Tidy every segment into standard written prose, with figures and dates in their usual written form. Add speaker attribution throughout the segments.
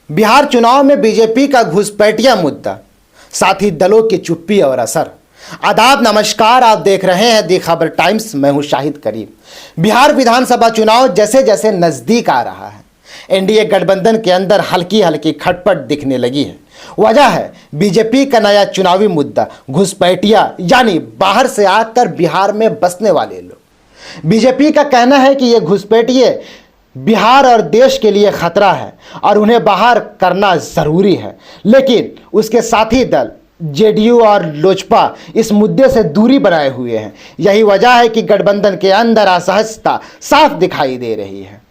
Speaker 1: बिहार चुनाव में बीजेपी का घुसपैठिया मुद्दा, साथ ही दलों की चुप्पी और असर। आदाब, नमस्कार, आप देख रहे हैं दी खबर टाइम्स। मैं हूं शाहिद करीम। बिहार विधानसभा चुनाव जैसे जैसे नजदीक आ रहा है, एनडीए गठबंधन के अंदर हल्की हल्की खटपट दिखने लगी है। वजह है बीजेपी का नया चुनावी मुद्दा, घुसपैठिया, यानी बाहर से आकर बिहार में बसने वाले लोग। बीजेपी का कहना है कि ये घुसपैठिए बिहार और देश के लिए खतरा है और उन्हें बाहर करना जरूरी है। लेकिन उसके साथी दल जेडीयू और लोजपा इस मुद्दे से दूरी बनाए हुए हैं। यही वजह है कि गठबंधन के अंदर असहजता साफ दिखाई दे रही है।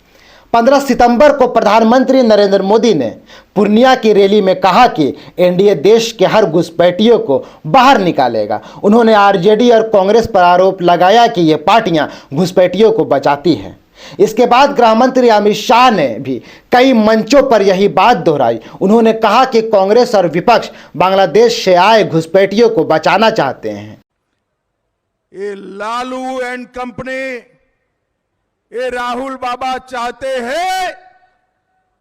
Speaker 1: 15 सितंबर को प्रधानमंत्री नरेंद्र मोदी ने पूर्णिया की रैली में कहा कि एनडीए देश के हर घुसपैठियों को बाहर निकालेगा। उन्होंने आरजेडी और कांग्रेस पर आरोप लगाया कि ये पार्टियां घुसपैठियों को बचाती हैं। इसके बाद गृह मंत्री अमित शाह ने भी कई मंचों पर यही बात दोहराई। उन्होंने कहा कि कांग्रेस और विपक्ष बांग्लादेश से आए घुसपैठियों को बचाना चाहते हैं।
Speaker 2: ये लालू एंड कंपनी, ये राहुल बाबा चाहते हैं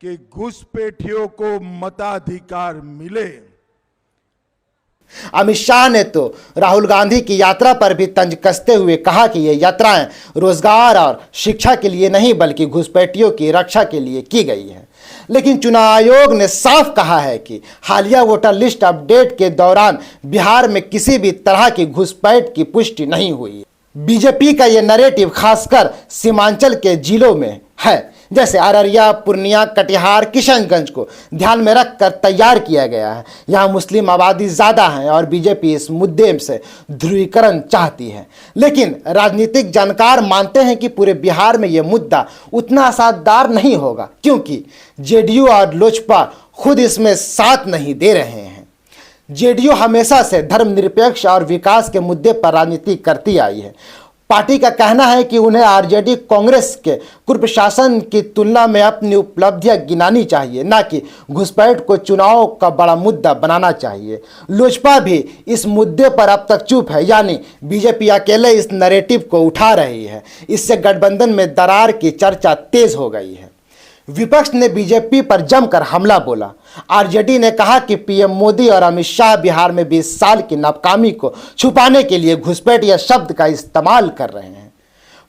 Speaker 2: कि घुसपैठियों को मताधिकार मिले।
Speaker 1: अमित शाह ने तो राहुल गांधी की यात्रा पर भी तंज कसते हुए कहा कि ये यात्राएं रोजगार और शिक्षा के लिए नहीं बल्कि घुसपैठियों की रक्षा के लिए की गई है। लेकिन चुनाव आयोग ने साफ कहा है कि हालिया वोटर लिस्ट अपडेट के दौरान बिहार में किसी भी तरह की घुसपैठ की पुष्टि नहीं हुई। बीजेपी का यह नैरेटिव खासकर सीमांचल के जिलों में है, जैसे अररिया, पूर्णिया, कटिहार, किशनगंज को ध्यान में रखकर तैयार किया गया है। यहाँ मुस्लिम आबादी ज़्यादा है और बीजेपी इस मुद्दे से ध्रुवीकरण चाहती है। लेकिन राजनीतिक जानकार मानते हैं कि पूरे बिहार में ये मुद्दा उतना असरदार नहीं होगा, क्योंकि जेडीयू और लोजपा खुद इसमें साथ नहीं दे रहे हैं। जेडीयू हमेशा से धर्मनिरपेक्ष और विकास के मुद्दे पर राजनीति करती आई है। पार्टी का कहना है कि उन्हें आरजेडी कांग्रेस के कुर्प शासन की तुलना में अपनी उपलब्धियां गिनानी चाहिए, ना कि घुसपैठ को चुनाव का बड़ा मुद्दा बनाना चाहिए। लोजपा भी इस मुद्दे पर अब तक चुप है, यानी बीजेपी अकेले इस नैरेटिव को उठा रही है। इससे गठबंधन में दरार की चर्चा तेज हो गई है। विपक्ष ने बीजेपी पर जमकर हमला बोला। आरजेडी ने कहा कि पीएम मोदी और अमित शाह बिहार में 20 साल की नाकामी को छुपाने के लिए घुसपैठिया शब्द का इस्तेमाल कर रहे हैं।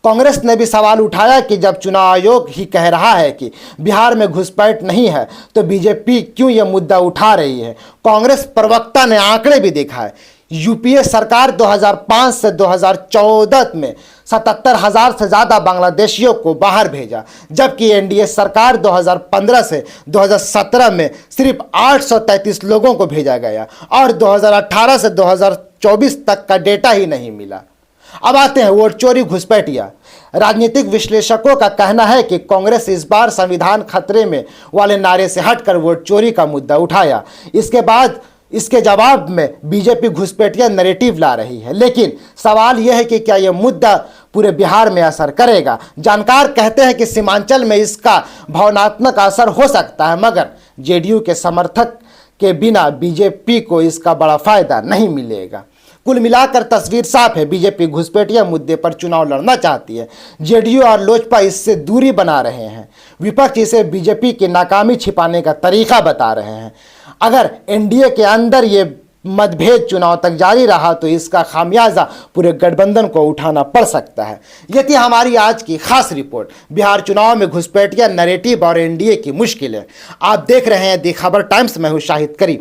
Speaker 1: कांग्रेस ने भी सवाल उठाया कि जब चुनाव आयोग ही कह रहा है कि बिहार में घुसपैठ नहीं है, तो बीजेपी क्यों यह मुद्दा उठा रही है। कांग्रेस प्रवक्ता ने आंकड़े भी देखा है। यूपीए सरकार 2005 से 2014 में 77,000 से ज़्यादा बांग्लादेशियों को बाहर भेजा, जबकि एनडीए सरकार 2015 से 2017 में सिर्फ 833 लोगों को भेजा गया और 2018 से 2024 तक का डेटा ही नहीं मिला। अब आते हैं वोट चोरी घुसपैठिया। राजनीतिक विश्लेषकों का कहना है कि कांग्रेस इस बार संविधान खतरे में वाले नारे से हटकर वोट चोरी का मुद्दा उठाया। इसके जवाब में बीजेपी घुसपैठिया नैरेटिव ला रही है। लेकिन सवाल यह है कि क्या यह मुद्दा पूरे बिहार में असर करेगा। जानकार कहते हैं कि सीमांचल में इसका भावनात्मक असर हो सकता है, मगर जेडीयू के समर्थक के बिना बीजेपी को इसका बड़ा फायदा नहीं मिलेगा। कुल मिलाकर तस्वीर साफ है, बीजेपी घुसपैठिया मुद्दे पर चुनाव लड़ना चाहती है। जेडीयू और लोजपा इससे दूरी बना रहे हैं। विपक्ष इसे बीजेपी की नाकामी छिपाने का तरीका बता रहे हैं। अगर एनडीए के अंदर ये मतभेद चुनाव तक जारी रहा तो इसका खामियाजा पूरे गठबंधन को उठाना पड़ सकता है। ये थी हमारी आज की खास रिपोर्ट, बिहार चुनाव में घुसपैठिया नैरेटिव और एनडीए की मुश्किलें। आप देख रहे हैं दी खबर टाइम्स। मैं हूं शाहिद करीम।